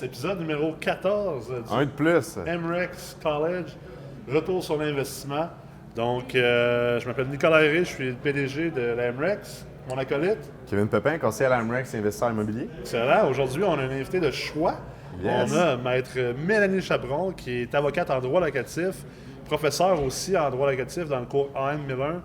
Yes, épisode numéro 14 Un de plus. MREX College, retour sur l'investissement. Donc, je m'appelle Nicolas Herré, je suis le PDG de la MREX, mon acolyte. Kevin Pepin, conseiller à l'Amrex, investisseur immobilier. Excellent. Aujourd'hui, on a un invité de choix. Yes. On a Maître Mélanie Chaperon, qui est avocate en droit locatif, professeure aussi en droit locatif dans le cours AM 1001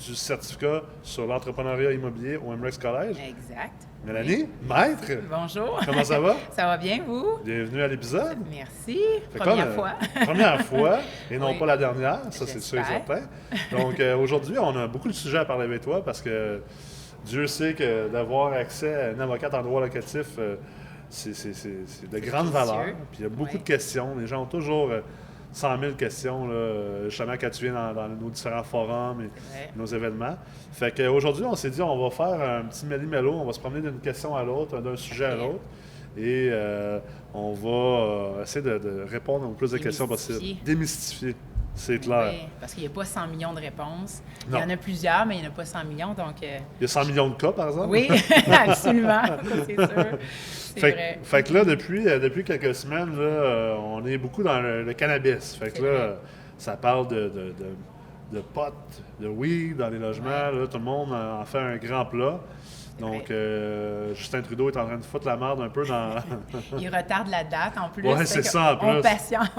du certificat sur l'entrepreneuriat immobilier au MREX College. Exact. Mélanie, maître, Bonjour. comment ça va? Ça va bien, vous? Bienvenue à l'épisode. Merci. Fait Première comme, fois. Première fois, et non Oui. pas la dernière, ça c'est sûr et J'espère. certain. Donc aujourd'hui, on a beaucoup de sujets à parler avec toi parce que Dieu sait que d'avoir accès à une avocate en droit locatif, c'est de grande précieux. valeur. Puis il y a beaucoup Oui. de questions. Les gens ont toujours 100 000 questions, là, justement, quand tu viens dans nos différents forums et vrai. nos événements. Fait qu'aujourd'hui, on s'est dit, on va faire un petit méli-mélo, on va se promener d'une question à l'autre, d'un sujet à Parfait. l'autre. Et on va essayer de répondre au plus de questions Démystifier. possibles. Démystifier, c'est clair. Oui, parce qu'il n'y a pas 100 millions de réponses. Non. Il y en a plusieurs, mais il n'y en a pas 100 millions, donc... Il y a 100 millions de cas, par exemple? Oui, absolument, c'est sûr. C'est vrai. Fait que là, depuis quelques semaines, là, on est beaucoup dans le cannabis. Fait que C'est là, vrai. ça parle de potes, de weed dans les logements. Ouais. Là, tout le monde en fait un grand plat. Donc, Justin Trudeau est en train de foutre la merde un peu dans... Il retarde la date, en plus. Ouais, fait c'est que ça, en plus. On patiente.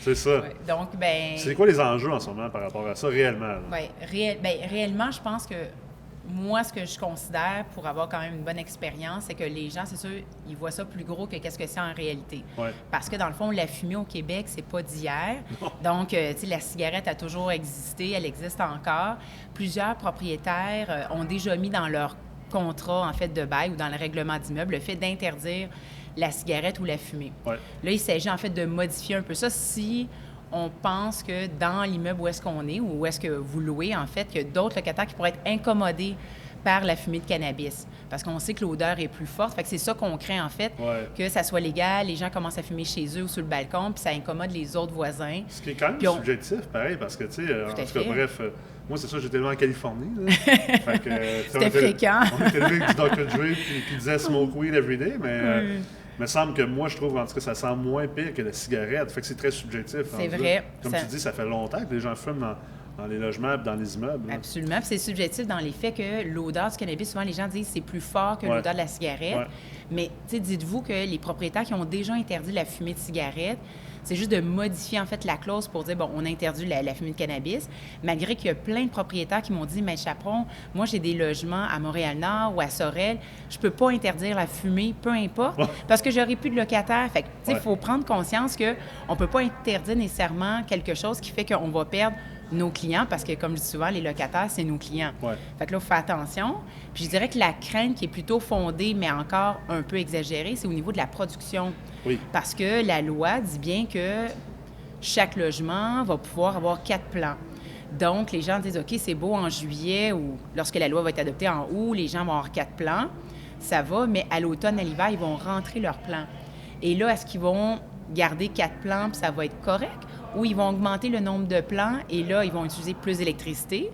C'est ça. Ouais, donc, ben... C'est quoi les enjeux en ce moment par rapport à ça, réellement? Là? Oui, réellement, je pense que moi, ce que je considère, pour avoir quand même une bonne expérience, c'est que les gens, c'est sûr, ils voient ça plus gros que qu'est-ce que c'est en réalité. Ouais. Parce que, dans le fond, la fumée au Québec, c'est pas d'hier. Donc, tu sais, la cigarette a toujours existé, elle existe encore. Plusieurs propriétaires ont déjà mis dans leur contrat, en fait, de bail ou dans le règlement d'immeuble, le fait d'interdire la cigarette ou la fumée. Ouais. Là, il s'agit, en fait, de modifier un peu ça si on pense que dans l'immeuble où est-ce qu'on est ou où est-ce que vous louez, en fait, qu'il y a d'autres locataires qui pourraient être incommodés par la fumée de cannabis. Parce qu'on sait que l'odeur est plus forte. Fait que c'est ça qu'on craint, en fait, Ouais. que ça soit légal, les gens commencent à fumer chez eux ou sur le balcon, puis ça incommode les autres voisins. Ce qui est quand même Puis on- subjectif, pareil, parce que, tu sais, en à tout cas, fait. bref, moi, c'est ça, j'étais élevé en Californie. Là. Fait que, tu sais, C'était fréquent. On était élevé avec du Dr. Dre qui disait smoke weed every day, mais il me semble que moi, je trouve, en tout cas, ça sent moins pire que la cigarette. Fait que c'est très subjectif. C'est rendu là. vrai. Comme Ça- tu dis, ça fait longtemps que les gens fument dans les logements et dans les immeubles. là. Absolument. Puis c'est subjectif dans les faits que l'odeur du cannabis, souvent les gens disent que c'est plus fort que Ouais. l'odeur de la cigarette. Ouais. Mais tu sais, dites-vous que les propriétaires qui ont déjà interdit la fumée de cigarette, c'est juste de modifier en fait la clause pour dire, bon, on interdit la fumée de cannabis, malgré qu'il y a plein de propriétaires qui m'ont dit, mais Chaperon, moi j'ai des logements à Montréal-Nord ou à Sorel, je peux pas interdire la fumée, peu importe, Ouais. parce que j'aurai plus de locataires. Fait que, tu sais, il Ouais. faut prendre conscience qu'on peut pas interdire nécessairement quelque chose qui fait qu'on va perdre nos clients, parce que, comme je dis souvent, les locataires, c'est nos clients. Ouais. Fait que là, il faut faire attention. Puis je dirais que la crainte qui est plutôt fondée, mais encore un peu exagérée, c'est au niveau de la production. Oui. Parce que la loi dit bien que chaque logement va pouvoir avoir 4 plans. Donc, les gens disent, OK, c'est beau en juillet ou lorsque la loi va être adoptée en août, les gens vont avoir 4 plans. Ça va, mais à l'automne, à l'hiver, ils vont rentrer leurs plans. Et là, est-ce qu'ils vont garder 4 plans puis ça va être correct? Ou ils vont augmenter le nombre de plans et là, ils vont utiliser plus d'électricité.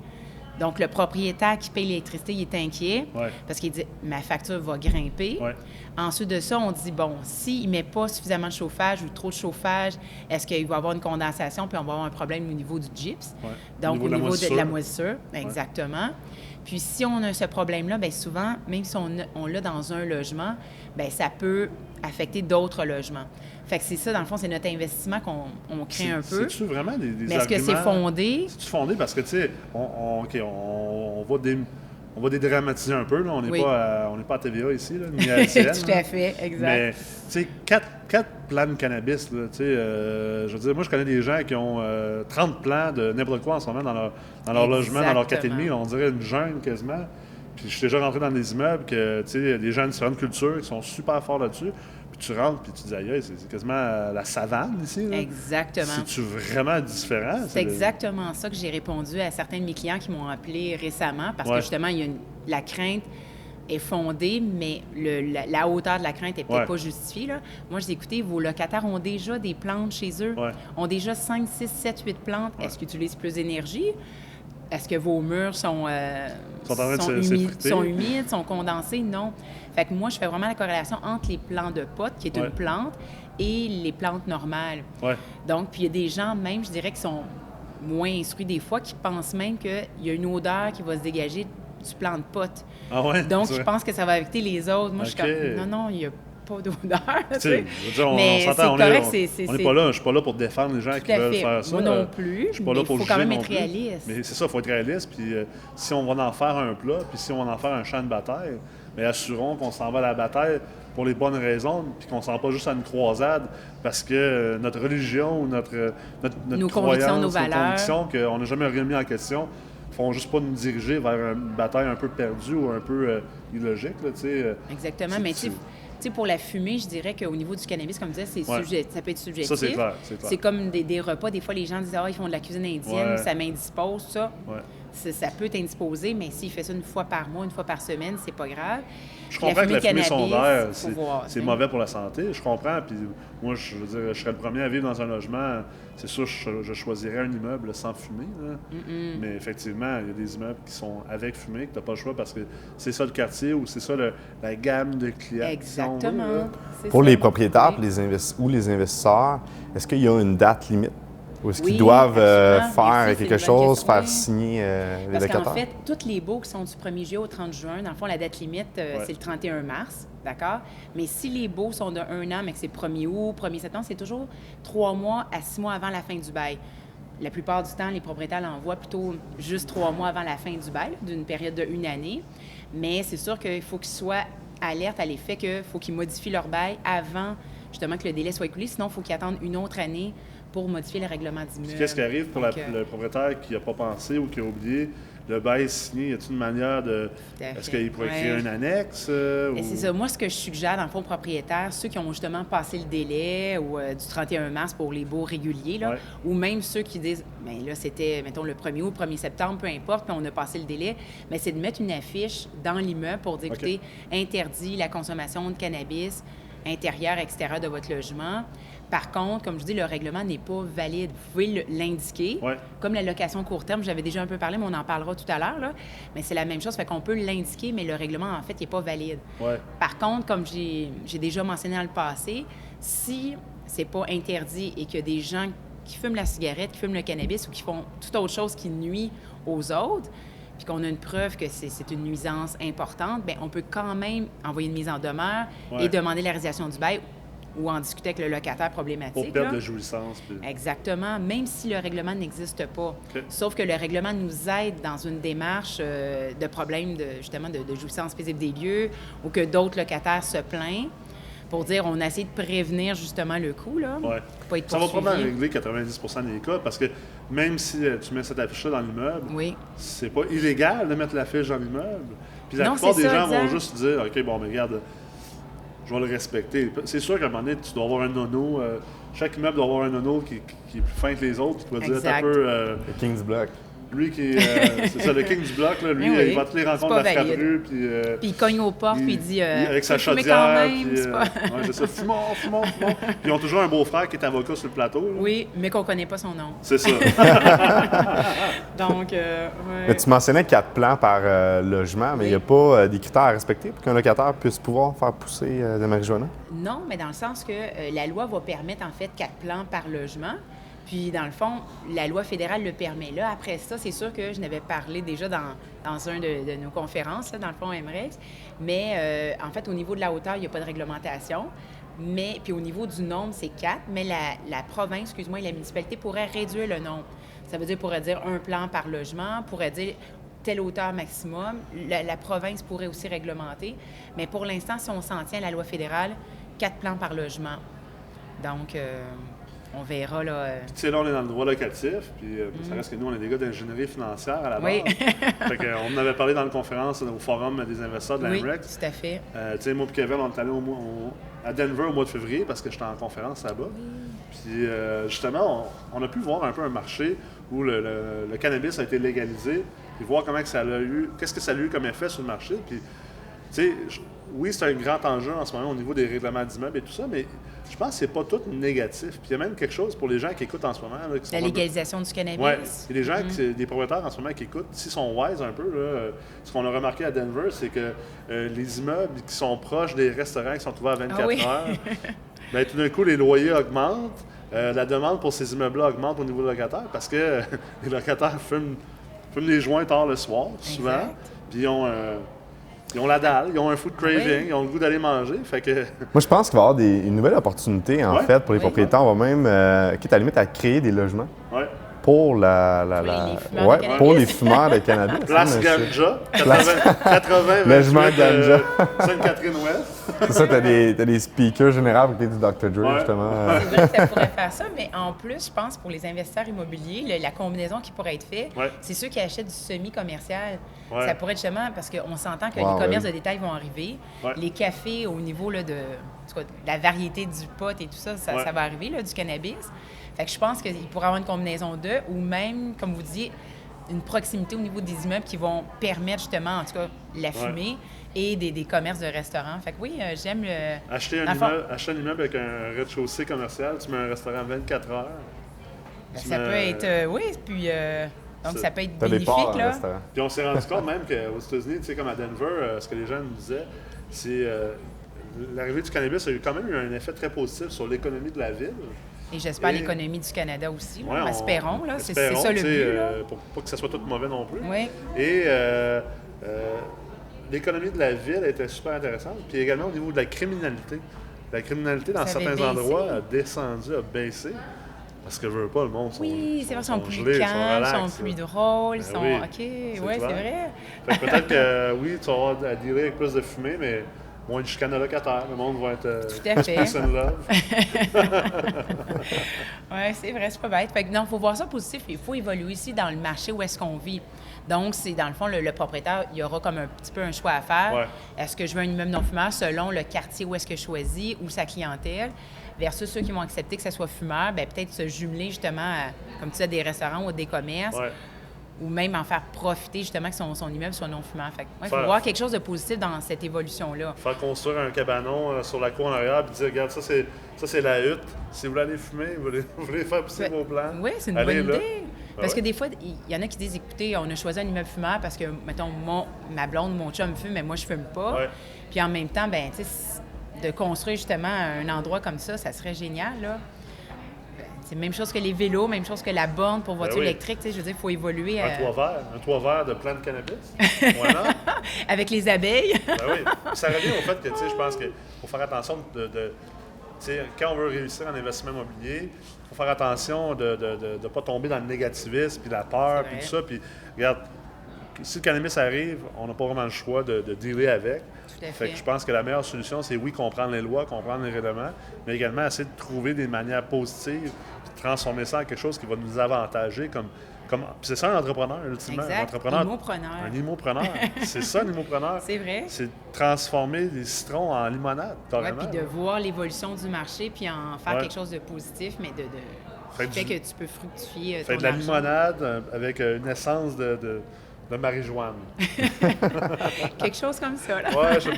Donc, le propriétaire qui paye l'électricité, il est inquiet Ouais. parce qu'il dit « ma facture va grimper Ouais. Ensuite de ça, on dit, bon, s'il ne met pas suffisamment de chauffage ou trop de chauffage, est-ce qu'il va y avoir une condensation puis on va avoir un problème au niveau du gyps? Ouais. Donc, Au niveau de la moisissure. moisissure, exactement. Puis, si on a ce problème-là, bien souvent, même si on l'a dans un logement, bien ça peut affecter d'autres logements. Fait que c'est ça, dans le fond, c'est notre investissement qu'on craint un peu. C'est-tu vraiment des Mais est-ce que c'est arguments- fondé? C'est-tu fondé? Parce que, tu sais, on va dédramatiser un peu. Là. On n'est Oui. pas à TVA ici, là, ni à LCN. Tout à fait, exact. Mais, tu sais, 4 plans de cannabis, là, tu sais, je veux dire, moi, je connais des gens qui ont 30 plans de n'importe quoi en ce moment dans leur logement, dans leur 4,5. On dirait une jungle quasiment. Puis je suis déjà rentré dans des immeubles que, tu sais, des gens de différentes cultures qui sont super forts là-dessus. Puis tu rentres, puis tu te dis, aïe, c'est quasiment la savane ici. Là. Exactement. C'est-tu vraiment différent? C'est exactement ça que j'ai répondu à certains de mes clients qui m'ont appelé récemment parce Ouais. que justement, la crainte est fondée, mais la hauteur de la crainte n'est peut-être Ouais. pas justifiée. Là. Moi, je dis, écoutez, vos locataires ont déjà des plantes chez eux, Ouais. ont déjà 5, 6, 7, 8 plantes. Ouais. Est-ce qu'ils utilisent plus d'énergie? est-ce que vos murs sont, Sont en train de s'effriter. sont humides, sont condensés? Non. Fait que moi, je fais vraiment la corrélation entre les plants de pot, qui est une plante, et les plantes normales. Ouais. Donc, puis il y a des gens, même, je dirais, qui sont moins instruits des fois, qui pensent même qu'il y a une odeur qui va se dégager du plant de pot. Ah ouais? Donc, je pense que ça va affecter les autres. Moi, je suis comme, non, il n'y a pas d'odeur. Tu sais. Je veux dire, on mais s'entend, c'est correct, on n'est pas là. Je suis pas là pour défendre les gens qui veulent fait. faire ça. Moi non plus. Je suis pas là pour il faut juger quand même non être plus. réaliste. Mais c'est ça, il faut être réaliste. Puis si on va en faire un plat, puis si on va en faire un champ de bataille, mais assurons qu'on s'en va à la bataille pour les bonnes raisons, puis qu'on ne s'en va pas juste à une croisade parce que notre religion ou notre nos croyance, convictions, nos valeurs, convictions qu'on n'a jamais remis en question, font juste pas nous diriger vers une bataille un peu perdue ou un peu illogique. Là, exactement, mais tu sais, pour la fumée, je dirais qu'au niveau du cannabis, comme je disais, ça peut être subjectif. Ça, c'est clair. C'est comme des repas. Des fois, les gens disent « Ah, ils font de la cuisine indienne, ça m'indispose, ça. Ouais. » Ça peut t'indisposer, mais s'il fait ça une fois par mois, une fois par semaine, c'est pas grave. Je comprends que la fumée sondaire, c'est hein. mauvais pour la santé. Je comprends. Puis moi, je veux dire, je serais le premier à vivre dans un logement. C'est sûr, je choisirais un immeuble sans fumée. Là. Mais effectivement, il y a des immeubles qui sont avec fumée, que tu n'as pas le choix parce que c'est ça le quartier ou c'est ça la gamme de clients. Exactement. Pour les propriétaires ou les investisseurs, est-ce qu'il y a une date limite? Ou est-ce qu'ils doivent faire quelque chose, faire signer les locataires? Parce qu'en fait, tous les baux qui sont du 1er juillet au 30 juin, dans le fond, la date limite, c'est le 31 mars, d'accord? Mais si les baux sont de 1 an, mais que c'est 1er août, 1er septembre, c'est toujours 3 mois à 6 mois avant la fin du bail. La plupart du temps, les propriétaires l'envoient plutôt juste 3 mois avant la fin du bail, d'une période de 1 année. Mais c'est sûr qu'il faut qu'ils soient alertes à l'effet qu'il faut qu'ils modifient leur bail avant, justement, que le délai soit écoulé. Sinon, il faut qu'ils attendent une autre année pour modifier le règlement d'immeuble. Qu'est-ce qui arrive pour le propriétaire qui n'a pas pensé ou qui a oublié? Le bail signé, y a-t-il une manière de... Est-ce qu'il pourrait créer un annexe? Et c'est ça. Moi, ce que je suggère, dans le fond, aux propriétaires, ceux qui ont justement passé le délai ou du 31 mars pour les baux réguliers, là, ou même ceux qui disent, bien là, c'était, mettons, le 1er août, 1er septembre, peu importe, puis on a passé le délai, mais c'est de mettre une affiche dans l'immeuble pour dire, écoutez, interdit la consommation de cannabis intérieur, extérieur de votre logement. Par contre, comme je dis, le règlement n'est pas valide. Vous pouvez l'indiquer. Comme la location court terme, j'avais déjà un peu parlé, mais on en parlera tout à l'heure. Là. Mais c'est la même chose, fait qu'on peut l'indiquer, mais le règlement, en fait, il n'est pas valide. Par contre, comme j'ai déjà mentionné dans le passé, si c'est pas interdit et qu'il y a des gens qui fument la cigarette, qui fument le cannabis ou qui font toute autre chose qui nuit aux autres, puis qu'on a une preuve que c'est une nuisance importante, bien, on peut quand même envoyer une mise en demeure et demander la résiliation du bail ou en discuter avec le locataire problématique. Pour perte de jouissance. Puis... Exactement, même si le règlement n'existe pas. Sauf que le règlement nous aide dans une démarche de problème justement de jouissance paisible des lieux ou que d'autres locataires se plaignent pour dire on a essayé de prévenir justement le coût, là. Pas être ça va poursuivi. probablement régler 90% des cas parce que même si tu mets cette affiche-là dans l'immeuble, c'est pas illégal de mettre l'affiche dans l'immeuble. Puis la plupart des gens vont juste dire OK, bon, mais regarde, je vais le respecter. C'est sûr qu'à un moment donné, tu dois avoir un nono. Chaque immeuble doit avoir un nono qui est plus fin que les autres, qui va dire un peu. Le King's Block. Lui qui c'est ça, le king du bloc, là, lui, il va à toutes les rencontres de la frappure. Puis il cogne aux portes, puis il dit avec sa chaudière, puis c'est ça, fumons. Puis ils ont toujours un beau-frère qui est avocat sur le plateau. Là. Oui, mais qu'on connaît pas son nom. C'est ça. Donc, mais tu mentionnais 4 plans par logement, mais il n'y a pas des critères à respecter pour qu'un locataire puisse pouvoir faire pousser de la marijuana? Non, mais dans le sens que la loi va permettre, en fait, 4 plans par logement. Puis, dans le fond, la loi fédérale le permet. Là, après ça, c'est sûr que je n'avais parlé déjà dans une de nos conférences, là, dans le fond MREX. Mais, en fait, au niveau de la hauteur, il n'y a pas de réglementation. Mais, puis au niveau du nombre, c'est 4. Mais la province, et la municipalité pourrait réduire le nombre. Ça veut dire, pourrait dire un plan par logement, pourrait dire telle hauteur maximum. La province pourrait aussi réglementer. Mais pour l'instant, si on s'en tient à la loi fédérale, 4 plans par logement. Donc... on verra, là... Puis, tu sais, là, on est dans le droit locatif, puis ça reste que nous, on est des gars d'ingénierie financière à la base. Fait qu'on en avait parlé dans la conférence au Forum des investisseurs de l'AMREX. Oui, tout à fait. Tu sais, moi et Kevin, on est allés à Denver au mois de février parce que j'étais en conférence là-bas. Puis, justement, on a pu voir un peu un marché où le cannabis a été légalisé, puis voir comment que ça a eu... Qu'est-ce que ça a eu comme effet sur le marché, puis... Tu sais, oui, c'est un grand enjeu en ce moment au niveau des règlements d'immeubles et tout ça, mais je pense que c'est pas tout négatif. Puis il y a même quelque chose pour les gens qui écoutent en ce moment. Là, qui sont La légalisation du cannabis. Oui, il y a des gens, des propriétaires en ce moment qui écoutent, s'ils sont wise un peu, là, ce qu'on a remarqué à Denver, c'est que les immeubles qui sont proches des restaurants qui sont ouverts à 24 heures, bien, tout d'un coup, les loyers augmentent. La demande pour ces immeubles-là augmente au niveau des locataires parce que les locataires fument les joints tard le soir, souvent. Exact. Puis ils ont la dalle, ils ont un food craving, ils ont le goût d'aller manger. Fait que... Moi, je pense qu'il va y avoir une nouvelle opportunité, en fait, pour les propriétaires. On va même, quitte à la limite, à créer des logements pour pour les fumeurs de cannabis. Place Ganja, 80 logement Ganja. Sainte-Catherine-Ouest. C'est ça, t'as des speakers généraux avec du Dr. Dre, justement. C'est vrai que ça pourrait faire ça, mais en plus, je pense, pour les investisseurs immobiliers, la combinaison qui pourrait être faite, c'est ceux qui achètent du semi-commercial. Ça pourrait être justement, parce qu'on s'entend que les commerces de détail vont arriver, les cafés au niveau là, de la variété du pot et tout ça, ça va arriver, là, du cannabis. Fait que je pense qu'il pourrait y avoir une combinaison d'eux, ou même, comme vous disiez, une proximité au niveau des immeubles qui vont permettre justement, en tout cas, la fumée et des commerces de restaurants. Fait que oui, j'aime le... Acheter un immeuble avec un rez-de-chaussée commercial, tu mets un restaurant 24 heures. Ça peut être... oui, puis... donc, ça peut être bénéfique, là. Puis on s'est rendu compte même qu'aux États-Unis, tu sais, comme à Denver, ce que les gens nous disaient, c'est... l'arrivée du cannabis a quand même eu un effet très positif sur l'économie de la ville. Et j'espère l'économie du Canada aussi. Espérons, là. C'est ça le but. Là. Pour pas que ça soit tout mauvais non plus. Oui. Et l'économie de la ville était super intéressante. Puis également au niveau de la criminalité. La criminalité dans certains endroits a descendu, a baissé. Parce que je veux pas, le monde sont oui, c'est vrai, ils sont plus gelés, calmes, sont sont plus drôles, ben sont... oui, OK, oui, c'est vrai. Fait que peut-être que, oui, tu vas avoir à dealer avec plus de fumée, mais moins de chicane de locataires. Le monde va être tout à fait. peace and love. Oui, c'est vrai, c'est pas bête. Fait que non, il faut voir ça positif. Il faut évoluer ici dans le marché où est-ce qu'on vit. Donc, c'est dans le fond, le propriétaire, il y aura comme un petit peu un choix à faire. Est-ce que je veux un immeuble non-fumeur selon le quartier où est-ce que je choisis ou sa clientèle, versus ceux qui vont accepter que ça soit fumeur, bien, peut-être se jumeler justement à, comme tu disais, des restaurants ou des commerces. Ou même en faire profiter justement que son immeuble soit non-fumeur. Fait il faut voir quelque chose de positif dans cette évolution-là. Faire construire un cabanon sur la cour en arrière et dire, regarde, ça c'est la hutte. Si vous voulez aller fumer, vous voulez faire pousser vos plants. Oui, c'est une bonne idée. Parce que des fois, il y en a qui disent, écoutez, on a choisi un immeuble fumeur parce que, mettons, ma blonde, mon chum fume, mais moi, je fume pas. Puis en même temps, ben, tu sais, de construire justement un endroit comme ça serait génial, là. C'est la même chose que les vélos, même chose que la borne pour voiture électrique. Je veux dire, il faut évoluer. Un toit vert de plantes de cannabis. Voilà. Avec les abeilles. Ben oui. Ça revient au fait que, je pense qu'il faut faire attention quand on veut réussir en investissement immobilier, il faut faire attention de ne pas tomber dans le négativisme, puis la peur, puis tout ça. Puis, regarde, si le cannabis arrive, on n'a pas vraiment le choix de dealer avec. Tout à fait. Fait que je pense que la meilleure solution, c'est comprendre les lois, comprendre les règlements, mais également essayer de trouver des manières positives, puis de transformer ça en quelque chose qui va nous avantager comme c'est ça un entrepreneur, ultimement. Exact. Un entrepreneur. Un immopreneur. C'est ça, l'immopreneur. C'est vrai. C'est transformer des citrons en limonade, carrément. Oui, puis de voir l'évolution du marché, puis en faire quelque chose de positif, mais fait que tu peux fructifier ton de la argent. limonade avec une essence de marijuana. Quelque chose comme ça, là. Ouais, je sais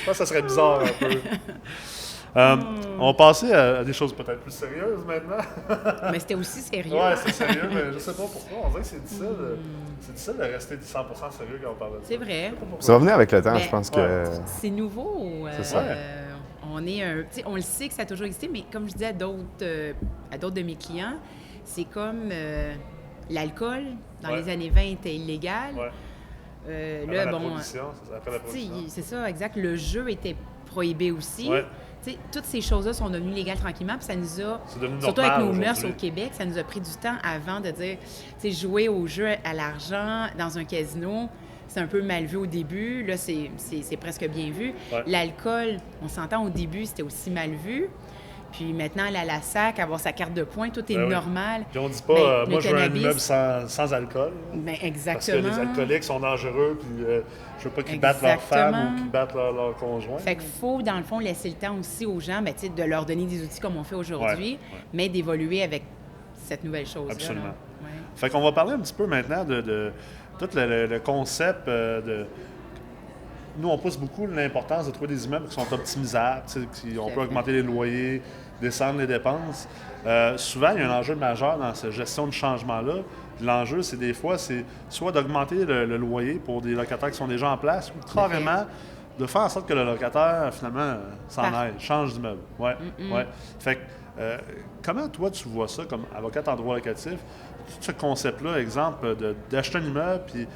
pas, ça serait bizarre un peu. On va passer à des choses peut-être plus sérieuses maintenant. Mais c'était aussi sérieux. Ouais, c'est sérieux, mais je sais pas pourquoi. On dirait que c'est difficile de rester 100% sérieux quand on parle de ça. C'est vrai. Ça va venir avec le temps, je pense que... C'est nouveau. C'est ça. On le sait que ça a toujours existé, mais comme je disais à d'autres de mes clients, c'est comme l'alcool, dans les années 20, était illégal. Là, la prohibition, après la prohibition. C'est ça, exact. Le jeu était prohibé aussi. Toutes ces choses-là sont devenues légales tranquillement, puis ça nous a, surtout avec nos mœurs au Québec, ça nous a pris du temps avant de dire, jouer au jeu à l'argent dans un casino, c'est un peu mal vu au début. Là, c'est presque bien vu. L'alcool, on s'entend au début, c'était aussi mal vu. Puis maintenant, aller à la SAC, avoir sa carte de points, tout est normal. Puis on dit pas, moi, je veux un immeuble sans alcool. Bien, exactement. Parce que les alcooliques sont dangereux, puis je veux pas qu'ils battent leur femme ou qu'ils battent leur conjoint. Fait qu'il faut, dans le fond, laisser le temps aussi aux gens, de leur donner des outils comme on fait aujourd'hui, mais d'évoluer avec cette nouvelle chose-là. Absolument. Fait qu'on va parler un petit peu maintenant de tout le concept nous, on pousse beaucoup l'importance de trouver des immeubles qui sont optimisables, on peut augmenter les loyers, descendre les dépenses. Souvent, il y a un enjeu majeur dans cette gestion de changement-là. L'enjeu, c'est des fois, c'est soit d'augmenter le loyer pour des locataires qui sont déjà en place ou carrément de faire en sorte que le locataire, finalement, s'en aille, change d'immeuble. Ouais. Fait que, comment, toi, tu vois ça comme avocate en droit locatif? Tout ce concept-là, exemple, d'acheter un immeuble, puis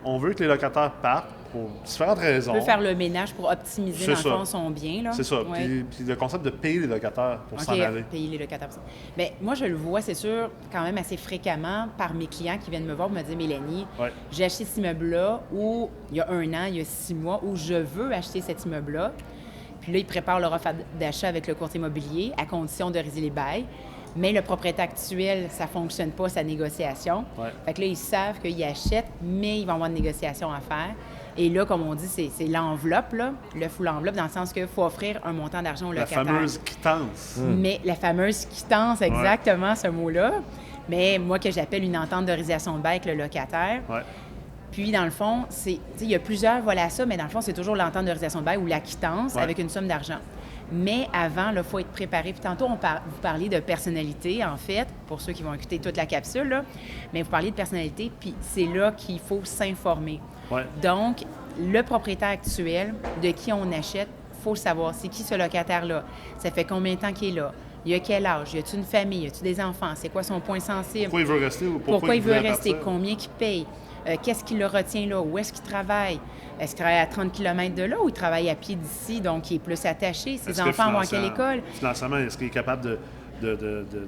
on veut que les locataires partent pour différentes raisons. On peut faire le ménage pour optimiser, dans le fond, son bien. Là. C'est ça. Ouais. Puis le concept de payer les locataires pour s'en aller. Payer les locataires pour ça. Bien, moi, je le vois, c'est sûr, quand même assez fréquemment par mes clients qui viennent me voir et me dire « Mélanie, j'ai acheté cet immeuble-là où il y a 1 an, il y a 6 mois, où je veux acheter cet immeuble-là. » Puis là, ils préparent leur offre d'achat avec le courtier immobilier à condition de résilier les bails. Mais le propriétaire actuel, ça ne fonctionne pas, sa négociation. Fait que là, ils savent qu'ils achètent, mais ils vont avoir une négociation à faire. Et là, comme on dit, c'est l'enveloppe, là, le full enveloppe, dans le sens qu'il faut offrir un montant d'argent au locataire. La fameuse quittance. Mais la fameuse quittance, exactement ce mot-là. Mais moi, que j'appelle une entente de résiliation de bail avec le locataire. Puis, dans le fond, il y a plusieurs volets à ça, mais dans le fond, c'est toujours l'entente de résiliation de bail ou la quittance avec une somme d'argent. Mais avant, il faut être préparé. Puis tantôt, vous parliez de personnalité, en fait, pour ceux qui vont écouter toute la capsule, là. Mais vous parliez de personnalité, puis c'est là qu'il faut s'informer. Donc, le propriétaire actuel, de qui on achète, il faut savoir c'est qui ce locataire-là. Ça fait combien de temps qu'il est là? Il a quel âge? Y a-t-il une famille? Y a-t-il des enfants? C'est quoi son point sensible? Pourquoi il veut rester ou pourquoi il veut rester? Combien il paye? Qu'est-ce qui le retient là? Où est-ce qu'il travaille? Est-ce qu'il travaille à 30 km de là ou il travaille à pied d'ici, donc il est plus attaché? Ses enfants vont à quelle école? Financièrement, est-ce qu'il est capable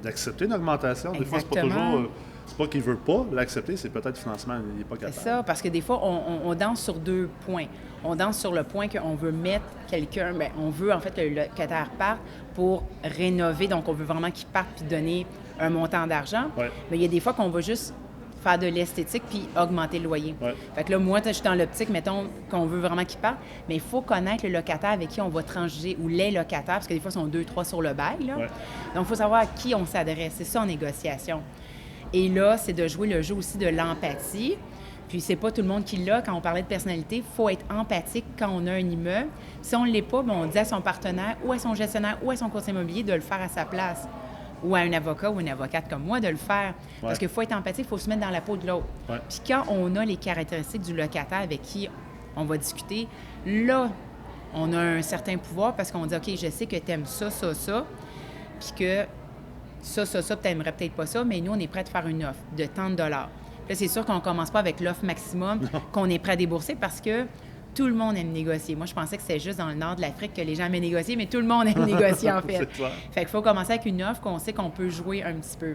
d'accepter une augmentation? Des fois, c'est pas toujours... c'est pas qu'il veut pas l'accepter, c'est peut-être financement, il n'est pas capable. C'est ça, parce que des fois, on danse sur 2 points. On danse sur le point qu'on veut mettre quelqu'un... Bien, on veut, en fait, que le locataire parte pour rénover. Donc, on veut vraiment qu'il parte puis donner un montant d'argent. Mais il y a des fois qu'on va juste faire de l'esthétique puis augmenter le loyer. Fait que là, moi, je suis dans l'optique, mettons, qu'on veut vraiment qu'il parte, mais il faut connaître le locataire avec qui on va transiger ou les locataires, parce que des fois, ils sont 2-3 sur le bail, là. Donc, il faut savoir à qui on s'adresse. C'est ça en négociation. Et là, c'est de jouer le jeu aussi de l'empathie. Puis, c'est pas tout le monde qui l'a. Quand on parlait de personnalité, il faut être empathique quand on a un immeuble. Si on ne l'est pas, bien, on dit à son partenaire ou à son gestionnaire ou à son courtier immobilier de le faire à sa place. Ou à un avocat ou une avocate comme moi de le faire. Parce qu'il faut être empathique, il faut se mettre dans la peau de l'autre. Puis quand on a les caractéristiques du locataire avec qui on va discuter, là, on a un certain pouvoir parce qu'on dit « OK, je sais que tu aimes ça, ça, ça, puis que ça, tu n'aimerais peut-être pas ça, mais nous, on est prêt à te faire une offre de tant de dollars. » Là, c'est sûr qu'on ne commence pas avec l'offre maximum qu'on est prêt à débourser parce que tout le monde aime négocier. Moi, je pensais que c'était juste dans le nord de l'Afrique que les gens aimaient négocier, mais tout le monde aime négocier, en fait. Fait qu'il faut commencer avec une offre qu'on sait qu'on peut jouer un petit peu.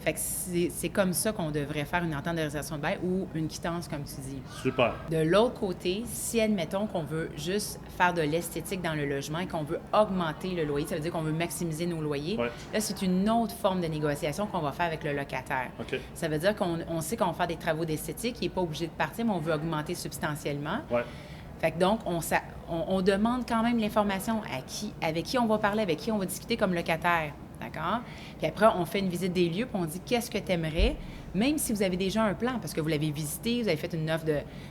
Fait que c'est comme ça qu'on devrait faire une entente de résiliation de bail ou une quittance, comme tu dis. Super. De l'autre côté, si, admettons, qu'on veut juste faire de l'esthétique dans le logement et qu'on veut augmenter le loyer, ça veut dire qu'on veut maximiser nos loyers, là, c'est une autre forme de négociation qu'on va faire avec le locataire. Ça veut dire qu'on sait qu'on va faire des travaux d'esthétique, il n'est pas obligé de partir, mais on veut augmenter substantiellement. Fait que donc, on demande quand même l'information avec qui on va parler, avec qui on va discuter comme locataire. D'accord? Puis après, on fait une visite des lieux, puis on dit qu'est-ce que tu aimerais, même si vous avez déjà un plan, parce que vous l'avez visité, vous avez fait une offre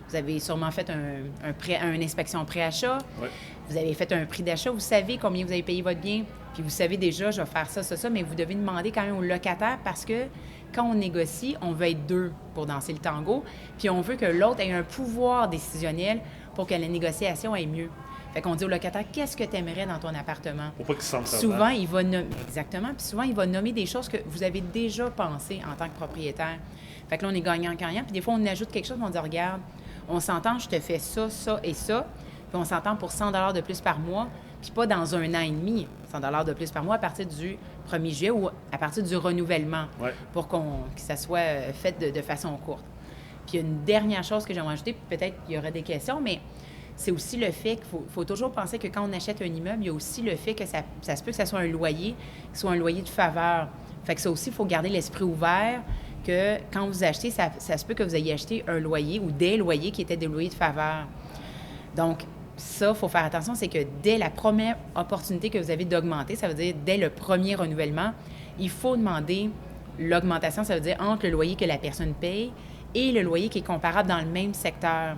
vous avez sûrement fait une inspection pré-achat, vous avez fait un prix d'achat, vous savez combien vous avez payé votre bien, puis vous savez déjà, je vais faire ça, ça, ça, mais vous devez demander quand même au locataire parce que quand on négocie, on veut être 2 pour danser le tango, puis on veut que l'autre ait un pouvoir décisionnel pour que la négociation aille mieux. Fait qu'on dit au locataire, qu'est-ce que tu aimerais dans ton appartement? Pour pas qu'il se sente souvent, il va nommer... Exactement. Puis souvent, il va nommer des choses que vous avez déjà pensées en tant que propriétaire. Fait que là, on est gagnant-gagnant. Puis des fois, on ajoute quelque chose, on dit, regarde, on s'entend, je te fais ça, ça et ça. Puis on s'entend pour 100 $ de plus par mois, puis pas dans 1 an et demi. 100 $ de plus par mois à partir du 1er juillet ou à partir du renouvellement pour que ça soit fait de façon courte. Puis il y a une dernière chose que j'aimerais ajouter, puis peut-être qu'il y aurait des questions, mais c'est aussi le fait qu'il faut toujours penser que quand on achète un immeuble, il y a aussi le fait que ça se peut que ça soit un loyer, que ce soit un loyer de faveur. Fait que ça aussi, il faut garder l'esprit ouvert que quand vous achetez, ça se peut que vous ayez acheté un loyer ou des loyers qui étaient des loyers de faveur. Donc, ça, il faut faire attention, c'est que dès la première opportunité que vous avez d'augmenter, ça veut dire dès le premier renouvellement, il faut demander l'augmentation, ça veut dire entre le loyer que la personne paye et le loyer qui est comparable dans le même secteur.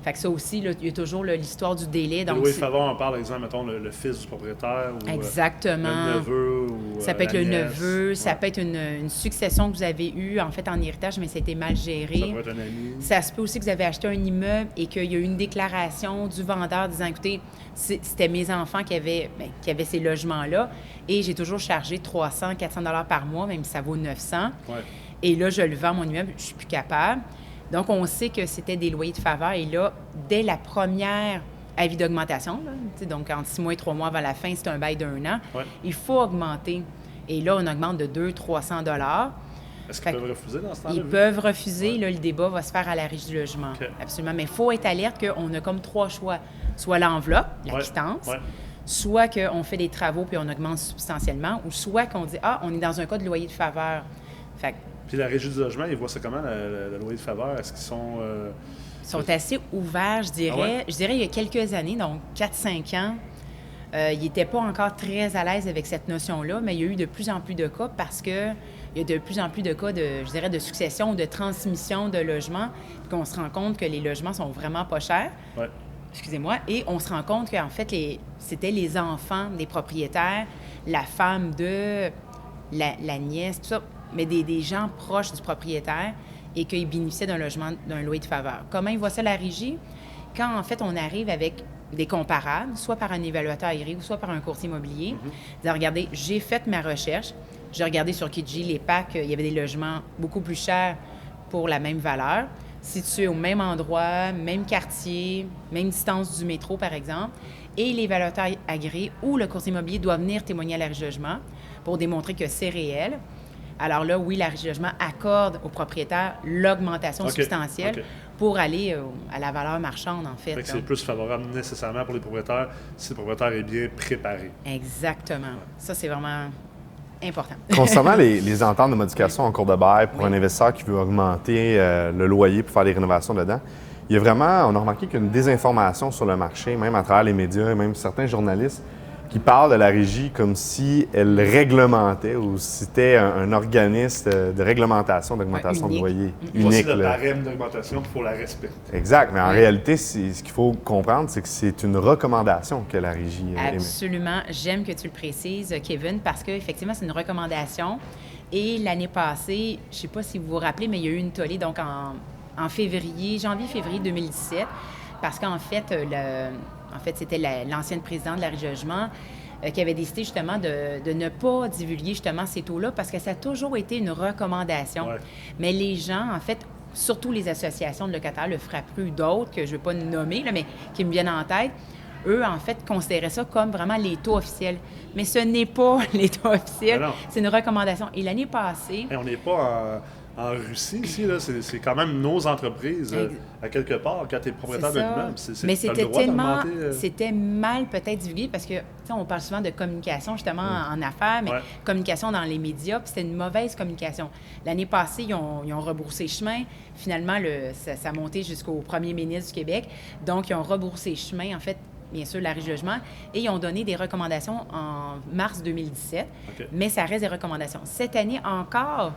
Fait que ça aussi, là, il y a toujours l'histoire du délai. Le loyer de faveur, on parle, par exemple, mettons, le fils du propriétaire ou exactement. le neveu ou ça peut être la le nièce. neveu, ça peut être une succession que vous avez eue, en fait, en héritage, mais c'était mal géré. Ça peut être un ami. Ça se peut aussi que vous avez acheté un immeuble et qu'il y a eu une déclaration du vendeur disant, écoutez, c'était mes enfants qui avaient ces logements-là et j'ai toujours chargé 300, 400 $ par mois, même si ça vaut 900. Ouais. Et là, je le vends, mon immeuble, je suis plus capable. Donc, on sait que c'était des loyers de faveur. Et là, dès la première avis d'augmentation, donc entre 6 mois et 3 mois avant la fin, c'est un bail d'1 an, il faut augmenter. Et là, on augmente de 200-300 $. Est-ce qu'ils peuvent refuser dans ce temps-là? Ils peuvent refuser. Là, le débat va se faire à la Régie du logement. Okay. Absolument. Mais il faut être alerte qu'on a comme 3 choix. Soit l'enveloppe, la quittance, soit qu'on fait des travaux puis on augmente substantiellement, ou soit qu'on dit, on est dans un cas de loyer de faveur. Fait que, puis la Régie du logement, ils voient ça comment, le loyer de faveur? Est-ce qu'ils sont... Ils sont assez ouverts, je dirais. Ah ouais? Je dirais il y a quelques années, donc 4-5 ans, ils n'étaient pas encore très à l'aise avec cette notion-là, mais il y a eu de plus en plus de cas parce que il y a de plus en plus de cas de succession ou de transmission de logements, puis qu'on se rend compte que les logements sont vraiment pas chers. Ouais. Excusez-moi. Et on se rend compte qu'en fait, c'était les enfants des propriétaires, la femme de la nièce, tout ça, mais des gens proches du propriétaire et qu'ils bénéficiaient d'un logement, d'un loyer de faveur. Comment ils voient ça, la régie? Quand, en fait, on arrive avec des comparables, soit par un évaluateur agréé ou soit par un courtier immobilier, dire, regardez, j'ai fait ma recherche, j'ai regardé sur Kijiji, les PAC, il y avait des logements beaucoup plus chers pour la même valeur, situés au même endroit, même quartier, même distance du métro, par exemple, et l'évaluateur agréé ou le courtier immobilier doit venir témoigner à la Régie du logement pour démontrer que c'est réel. Alors là, oui, la Régie du logement accorde au propriétaire l'augmentation substantielle pour aller à la valeur marchande, en fait. Fait que c'est plus favorable nécessairement pour les propriétaires si le propriétaire est bien préparé. Exactement. Ouais. Ça, c'est vraiment important. Concernant les ententes de modification en cours de bail pour un investisseur qui veut augmenter le loyer pour faire des rénovations dedans, il y a vraiment, on a remarqué qu'il y a une désinformation sur le marché, même à travers les médias, même certains journalistes qui parlent de la régie comme si elle réglementait ou si c'était un organisme de réglementation d'augmentation de loyer unique. C'est le barème d'augmentation qu'il faut la respecter. Exact, mais en réalité, ce qu'il faut comprendre, c'est que c'est une recommandation que la régie émet. Absolument. J'aime que tu le précises, Kevin, parce qu'effectivement, c'est une recommandation. Et l'année passée, je ne sais pas si vous vous rappelez, mais il y a eu une tollée donc en janvier-février 2017, parce qu'en fait, c'était l'ancienne présidente de la Régie du logement qui avait décidé justement de ne pas divulguer justement ces taux-là parce que ça a toujours été une recommandation. Ouais. Mais les gens, en fait, surtout les associations de locataires, le FRAPRU, d'autres que je ne vais pas nommer, là, mais qui me viennent en tête, eux, en fait, considéraient ça comme vraiment les taux officiels. Mais ce n'est pas les taux officiels, c'est une recommandation. Et l'année passée... on n'est pas en Russie, ici, là, c'est quand même nos entreprises, à quelque part, quand tu es propriétaire de l'immeuble. Mais c'était mal peut-être divulgué parce que, on parle souvent de communication, justement, en affaires, mais communication dans les médias, puis c'était une mauvaise communication. L'année passée, ils ont rebroussé chemin. Finalement, ça a monté jusqu'au premier ministre du Québec. Donc, ils ont rebroussé chemin, en fait, bien sûr, la Régie du logement, et ils ont donné des recommandations en mars 2017, mais ça reste des recommandations. Cette année encore...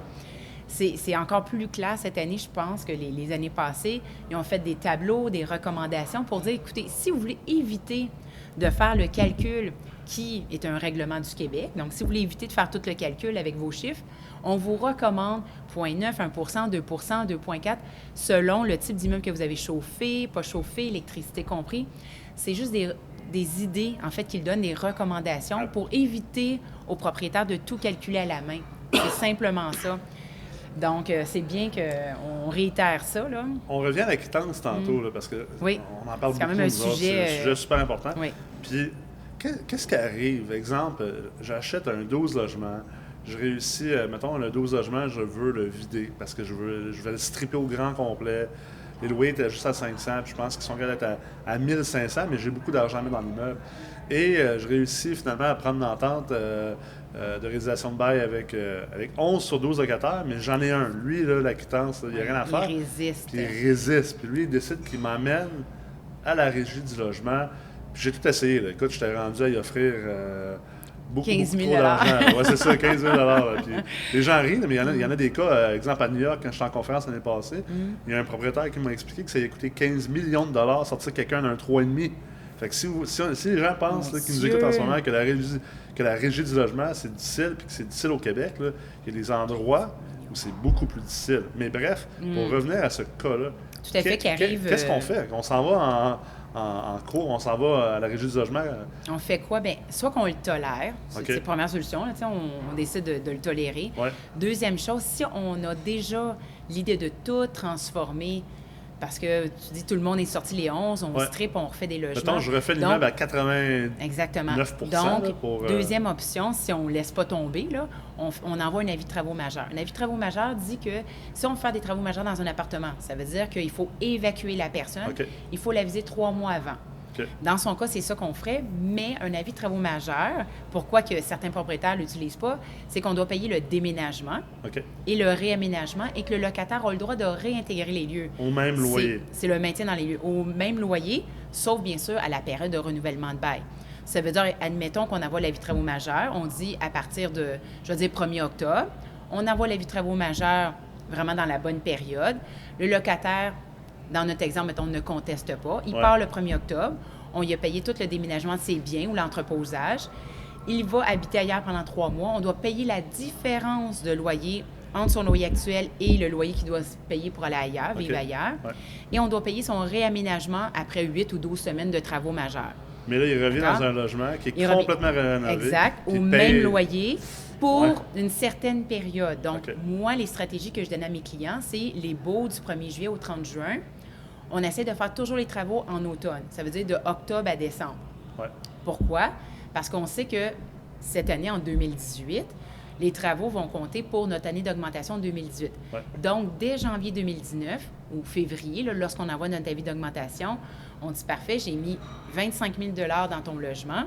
C'est encore plus clair cette année, je pense, que les années passées. Ils ont fait des tableaux, des recommandations pour dire, écoutez, si vous voulez éviter de faire le calcul qui est un règlement du Québec, donc si vous voulez éviter de faire tout le calcul avec vos chiffres, on vous recommande 0,9, 1 2 2,4 selon le type d'immeuble que vous avez chauffé, pas chauffé, électricité compris. C'est juste des idées, en fait, qu'ils donnent, des recommandations pour éviter aux propriétaires de tout calculer à la main. C'est simplement ça. Donc, c'est bien qu'on réitère ça, là. On revient à la quittance tantôt, là, parce qu'on en parle beaucoup. C'est quand même un sujet... C'est un sujet super important. Oui. Puis, qu'est-ce qui arrive? Exemple, j'achète un 12 logements, je réussis, mettons, le 12 logements, je veux le vider parce que je vais le stripper au grand complet. Les loyers étaient juste à 500, puis je pense qu'ils sont d'être à 1500, mais j'ai beaucoup d'argent à mettre dans l'immeuble. Et je réussis finalement à prendre une entente de réalisation de bail avec 11 sur 12 locataires, mais j'en ai un. Lui, là, la quittance, il n'y a rien à faire. Il résiste. Puis il résiste. Puis lui, il décide qu'il m'emmène à la Régie du logement. Puis j'ai tout essayé. Là. Écoute, j'étais rendu à y offrir beaucoup, 15 000 beaucoup trop d'argent. Ouais, c'est ça, 15 000 là. Puis les gens rient, mais il y en a des cas, exemple à New York, quand j'étais en conférence l'année passée, il y a un propriétaire qui m'a expliqué que ça a coûté 15 millions de dollars sortir quelqu'un d'un 3,5. Fait que si les gens pensent là, qui nous écoutent en ce moment que la régie du logement, c'est difficile, puis que c'est difficile au Québec, là, il y a des endroits où c'est beaucoup plus difficile. Mais bref, pour revenir à ce cas-là, tout à fait, qui arrive. Qu'est-ce qu'on fait? On s'en va en cours, on s'en va à la régie du logement? On fait quoi? Bien, soit qu'on le tolère, c'est la première solution, là, on décide de le tolérer. Ouais. Deuxième chose, si on a déjà l'idée de tout transformer, parce que tu dis tout le monde est sorti les 11, on strip, on refait des logements. Mettons, je refais l'immeuble à 89%. Exactement. Donc, là, pour, deuxième option, si on ne laisse pas tomber, là, on envoie un avis de travaux majeurs. Un avis de travaux majeurs dit que si on veut faire des travaux majeurs dans un appartement, ça veut dire qu'il faut évacuer la personne. Il faut l'aviser 3 mois avant. Dans son cas, c'est ça qu'on ferait, mais un avis de travaux majeurs, pourquoi que certains propriétaires ne l'utilisent pas, c'est qu'on doit payer le déménagement et le réaménagement et que le locataire a le droit de réintégrer les lieux. Au même loyer. C'est le maintien dans les lieux. Au même loyer, sauf bien sûr à la période de renouvellement de bail. Ça veut dire, admettons qu'on envoie l'avis de travaux majeurs, on dit à partir de, 1er octobre, on envoie l'avis de travaux majeurs vraiment dans la bonne période. Le locataire, dans notre exemple, mettons, ne conteste pas. Il part le 1er octobre. On lui a payé tout le déménagement de ses biens ou l'entreposage. Il va habiter ailleurs pendant 3 mois. On doit payer la différence de loyer entre son loyer actuel et le loyer qu'il doit payer pour aller ailleurs, vivre ailleurs. Et on doit payer son réaménagement après 8 ou 12 semaines de travaux majeurs. Mais là, il revient dans un logement qui est complètement rénové. Exact, au même loyer pour une certaine période. Donc, moi, les stratégies que je donne à mes clients, c'est les baux du 1er juillet au 30 juin. On essaie de faire toujours les travaux en automne. Ça veut dire de octobre à décembre. Pourquoi? Parce qu'on sait que cette année, en 2018, les travaux vont compter pour notre année d'augmentation 2018. Donc, dès janvier 2019 ou février, là, lorsqu'on envoie notre avis d'augmentation, on dit « Parfait, j'ai mis 25 000 $ dans ton logement.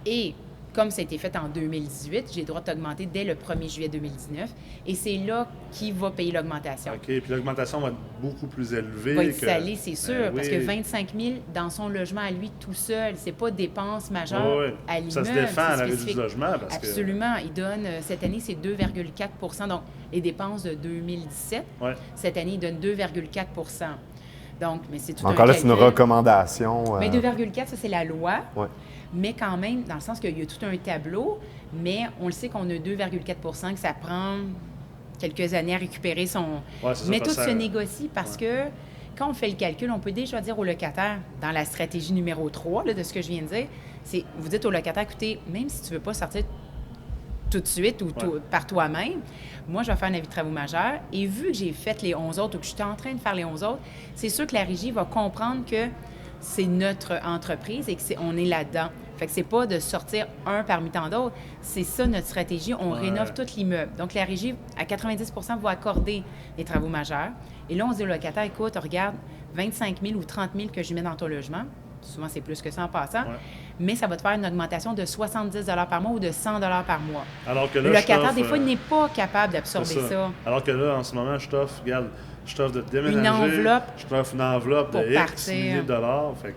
Et comme ça a été fait en 2018, j'ai le droit de t'augmenter dès le 1er juillet 2019. Et c'est là qui va payer l'augmentation. OK. Puis l'augmentation va être beaucoup plus élevée. Va être salée, c'est sûr. Oui. Parce que 25 000 dans son logement à lui tout seul, c'est pas dépense majeure à l'immeuble. Ça se défend à la régie du logement. Parce Absolument. Il donne, cette année, c'est 2,4 Donc, les dépenses de 2017, cette année, il donne 2,4 Donc, mais c'est tout encore là, c'est une recommandation. Mais 2,4, ça, c'est la loi. Mais quand même, dans le sens qu'il y a tout un tableau, mais on le sait qu'on a 2,4 que ça prend quelques années à récupérer son... mais tout se négocie parce que quand on fait le calcul, on peut déjà dire au locataire, dans la stratégie numéro 3 là, de ce que je viens de dire, c'est vous dites au locataire, écoutez, même si tu ne veux pas sortir tout de suite ou par toi-même, moi, je vais faire un avis de travaux majeurs. Et vu que j'ai fait les 11 autres ou que je suis en train de faire les 11 autres, c'est sûr que la régie va comprendre que c'est notre entreprise et qu'on est là-dedans. Fait que c'est pas de sortir un parmi tant d'autres. C'est ça notre stratégie. On rénove tout l'immeuble. Donc, la régie, à 90 va accorder les travaux majeurs. Et là, on se dit au locataire, écoute, regarde, 25 000 ou 30 000 que je mets dans ton logement. Souvent, c'est plus que ça en passant. Mais ça va te faire une augmentation de 70 $ par mois ou de 100 $ par mois. Alors que là, le locataire, des fois, il n'est pas capable d'absorber ça. Alors que là, en ce moment, je t'offre, regarde, je t'offre de déménager. Une enveloppe. Je t'offre une enveloppe de X milliers de dollars. Fait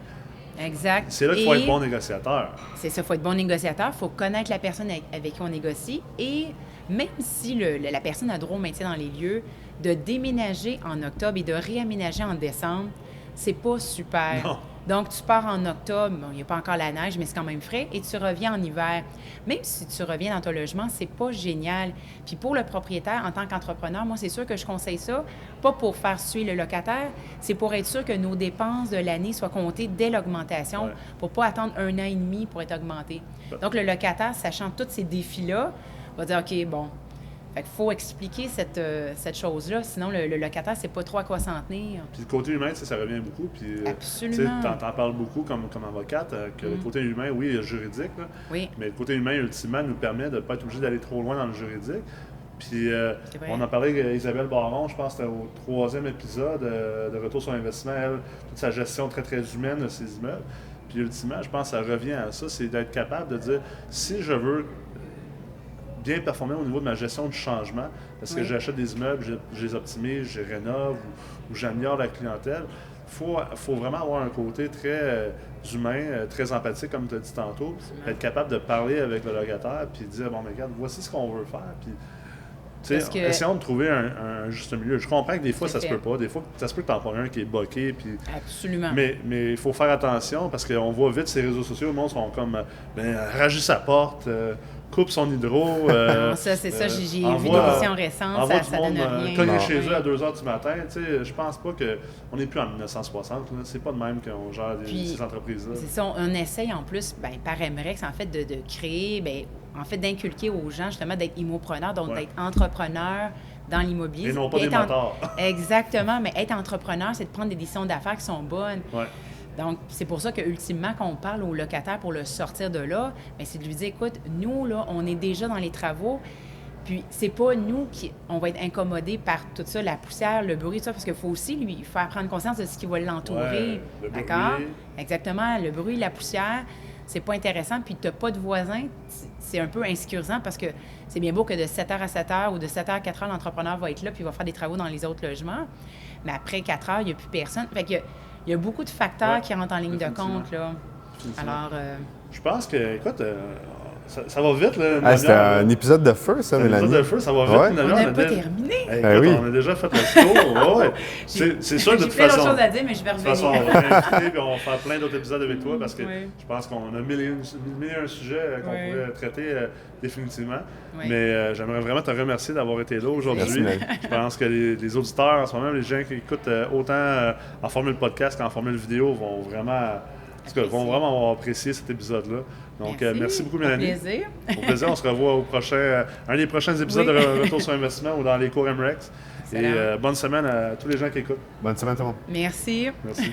exact. C'est là qu'il faut être bon négociateur. C'est ça, il faut être bon négociateur. Il faut connaître la personne avec qui on négocie. Et même si la personne a droit au maintien dans les lieux, de déménager en octobre et de réaménager en décembre, c'est pas super. Non. Donc, tu pars en octobre, bon, il n'y a pas encore la neige, mais c'est quand même frais, et tu reviens en hiver. Même si tu reviens dans ton logement, c'est pas génial. Puis pour le propriétaire, en tant qu'entrepreneur, moi, c'est sûr que je conseille ça, pas pour faire suer le locataire, c'est pour être sûr que nos dépenses de l'année soient comptées dès l'augmentation, pour pas attendre 1 an et demi pour être augmenté. Donc, le locataire, sachant tous ces défis-là, va dire, OK, bon, fait qu'il faut expliquer cette chose-là, sinon le locataire ne sait pas trop à quoi s'en tenir. Puis le côté humain, ça revient beaucoup. Puis, absolument. Tu en parles beaucoup comme avocate, que le côté humain, oui, il y a le juridique, là, mais le côté humain, ultimement, nous permet de ne pas être obligé d'aller trop loin dans le juridique. Puis on en parlait avec Isabelle Baron, je pense que c'était au 3e épisode de Retour sur investissement, elle, toute sa gestion très, très humaine de ses immeubles. Puis ultimement, je pense que ça revient à ça, c'est d'être capable de dire, si je veux bien performer au niveau de ma gestion du changement, parce que j'achète des immeubles, je les optimise, je les rénove ou j'améliore la clientèle, il faut vraiment avoir un côté très humains, très empathiques, comme tu as dit tantôt, être capable de parler avec le locataire, puis dire, bon, mais regarde, voici ce qu'on veut faire, puis essayons de trouver un juste milieu. Je comprends que des fois, ça se peut pas. Des fois, ça se peut que tu en prends un qui est boqué. Puis... Absolument. Mais il faut faire attention parce qu'on voit vite ces réseaux sociaux, le monde sont comme ragit sa porte, coupe son hydro. Non, ça, c'est ça. J'ai vu des émissions récentes, ça donne rien. Cogner chez eux à 2 h du matin. Je pense pas qu'on n'est plus en 1960. Là. C'est pas de même qu'on gère ces entreprises-là. C'est ça. On essaye en plus, par MREX, en fait, de créer... en fait, d'inculquer aux gens, justement, d'être immopreneurs, donc d'être entrepreneur dans l'immobilier. Et non pas des motards. Exactement, mais être entrepreneur, c'est de prendre des décisions d'affaires qui sont bonnes. Ouais. Donc, c'est pour ça qu'ultimement, quand on parle au locataire pour le sortir de là, c'est de lui dire, écoute, nous, là, on est déjà dans les travaux, puis c'est pas nous on va être incommodés par tout ça, la poussière, le bruit, tout ça, parce qu'il faut aussi lui faire prendre conscience de ce qui va l'entourer. Ouais, d'accord? Exactement, le bruit, la poussière. C'est pas intéressant, puis tu n'as pas de voisin, c'est un peu insécurisant parce que c'est bien beau que de 7h à 7h ou de 7h à 4h, l'entrepreneur va être là puis il va faire des travaux dans les autres logements, mais après 4h, il n'y a plus personne. Fait qu'il y a beaucoup de facteurs qui rentrent en ligne de compte, là. Alors... Je pense que, écoute... Ça va vite, là. C'était un épisode de feu, ça, Mélanie. Un épisode de feu, ça va vite. Ouais. On n'a pas terminé. Écoute, on a déjà fait le tour. Ouais. C'est sûr, de toute façon. J'ai plein d'autres choses à dire, mais je vais revenir. De toute façon, on va t'inviter et on va faire plein d'autres épisodes avec toi parce que je pense qu'on a mille et un sujets qu'on pourrait traiter définitivement. Mais j'aimerais vraiment te remercier d'avoir été là aujourd'hui. Je pense que les auditeurs, en ce moment, les gens qui écoutent autant en formule podcast qu'en formule vidéo vont vraiment avoir apprécié cet épisode-là. Donc, merci beaucoup, Mélanie. Au plaisir. Au plaisir. On se revoit au un des prochains épisodes de Retour sur investissement ou dans les cours MREX. Et bonne semaine à tous les gens qui écoutent. Bonne semaine, tout le monde. Merci. Merci.